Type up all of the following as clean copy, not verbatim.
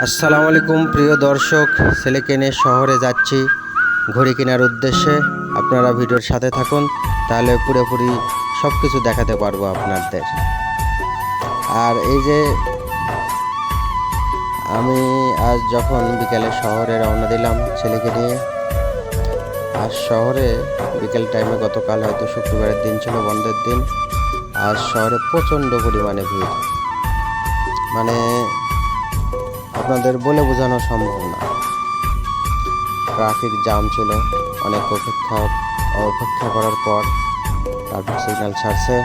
আসসালামু আলাইকুম প্রিয় দর্শক, ছেলেকে নিয়ে শহরে যাচ্ছি ঘড়ি কেনার উদ্দেশ্যে। আপনারা ভিডিওর সাথে থাকুন, তাহলে পুরোপুরি সব কিছু দেখাতে পারবো আপনাদের। আর এই যে আমি আজ যখন বিকেলে শহরে রওনা দিলাম ছেলেকে নিয়ে, আজ শহরে বিকেল টাইমে, গতকাল হয়তো শুক্রবারের দিন ছিল, বন্ধের দিন, আজ শহরে প্রচণ্ড পরিমাণে ভিড়, মানে আপনাদের বলে বোঝানো সম্ভব না। ট্রাফিক জ্যাম ছিল, অনেক অপেক্ষা করার পর ট্রাফিক সিগন্যাল ছাড়ছে।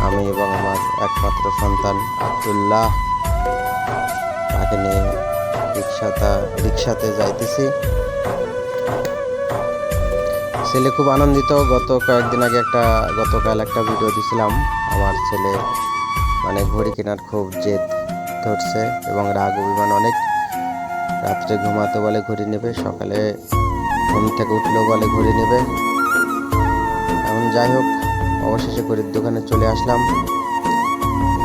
আমি এবং আমার একমাত্র সন্তান আব্দুল্লাহ, তাকে নিয়ে রিক্সাতে যাইতেছি। ছেলে খুব আনন্দিত। গতকাল একটা ভিডিও দিছিলাম। আমার ছেলে মানে ঘড়ি কেনার খুব জেদ ধরছে এবং রাগ অভিমান অনেক। রাত্রে ঘুমাতে বলে ঘড়ি নেবে, সকালে ঘুম থেকে উঠলেও বলে ঘড়ি নেবে। এখন যাই হোক, অবশেষে ঘড়ির দোকানে চলে আসলাম।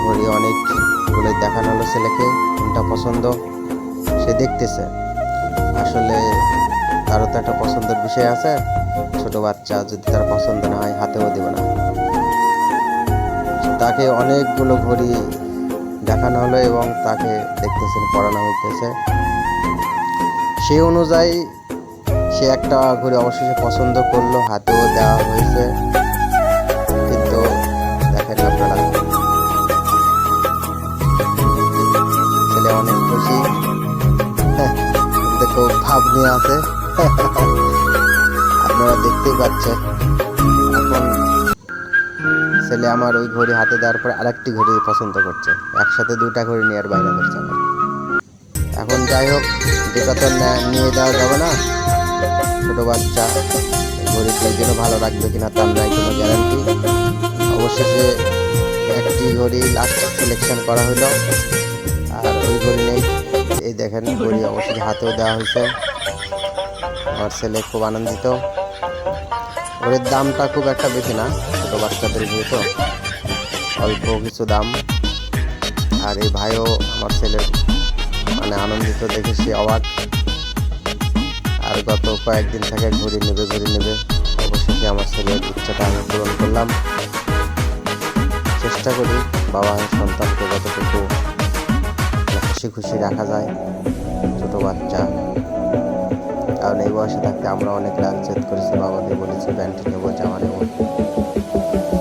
ঘড়ি অনেকগুলো দেখানো হলো ছেলেকে, কোনটা পছন্দ সে দেখতেছে। আসলে তারও তো একটা পছন্দের বিষয় আছে। ছোট বাচ্চা, যদি তার পছন্দ না হয় হাতেও দেবে না। তাকে অনেকগুলো ঘড়ি দেখানো হলো এবং তাকে দেখতেছেন, পড়ানো হইতেছে। সেই অনুযায়ী সে একটা ঘড়ি অবশেষে পছন্দ করলো, হাতেও দেওয়া হয়েছে। কিন্তু দেখেন আপনারা, ছেলে অনেক খুশি, দেখো ভাব নিয়ে আছে। আপনারা দেখতেই পাচ্ছেন। এখন ছেলে আমার ওই ঘড়ি হাতে দেওয়ার পর আরেকটি ঘড়ি পছন্দ করছে। একসাথে দুইটা ঘড়ি নেওয়ার বাইরে করছে আমার। এখন যাই হোক, দুটা তো নিয়ে যাওয়া যাবে না। ছোট বাচ্চা, ঘড়ি দুইজনও ভালো রাখবে কিনা তার নাই কোনো গ্যারান্টি। অবশেষে একটি ঘড়ি লাস্ট সিলেকশন করা হলো, আর ওই ঘড়ি নেই। এই দেখেন, ঘড়ি অবশেষে হাতেও দেওয়া হয়েছে। আমার ছেলে খুব আনন্দিত। ঘড়ির দামটা খুব একটা বেশি না, ছোট বাচ্চাদের যেহেতু অল্প কিছু দাম। আর এই ভাইও আমার ছেলের মানে আনন্দিত দেখে সে অবাক। আর গত কয়েকদিন থেকে ঘড়ি নেবে। অবশেষে আমার ছেলের ইচ্ছাটা আমি পূরণ করলাম। চেষ্টা করি বাবা সন্তানকে যতটুকু হাসি খুশি রাখা যায়। ছোট বাচ্চা, কারণ এই বয়সে থাকতে আমরা অনেক রাগ জেদ করেছি, বাবাকে বলেছি প্যান্ট নেবো, জামা নেবো।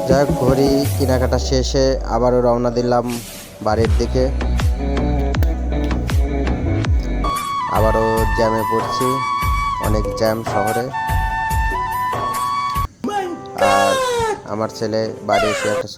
যাই হোক, ঘড়ি কেনাকাটা শেষে আবারও রওনা দিলাম বাড়ির দিকে। আবারও জ্যামে পড়ছি, অনেক জ্যাম শহরে। আর আমার ছেলে বাড়ি এসে একটা